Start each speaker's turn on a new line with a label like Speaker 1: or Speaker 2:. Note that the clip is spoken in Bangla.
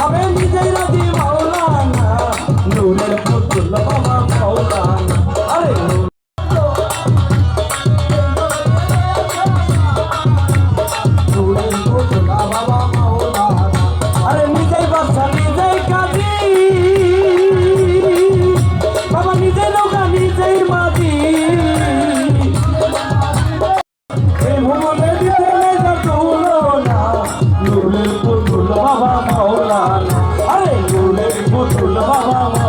Speaker 1: ভাবে নিজেই রাজি মাওলানা নূরের পুতুল বাবা মাওলানা আরে নূরের পুতুল বাবা মাওলানা আরে নিজেই বাচ্চা নিজেই কাজী বাবা নিজেই নৌকা নিজেই মাঝি এই ভুবনে দিতে নেই তার তুলনা নূরের পুতুল বাবা মাওলানা আরে নূরের পুতুল বাবা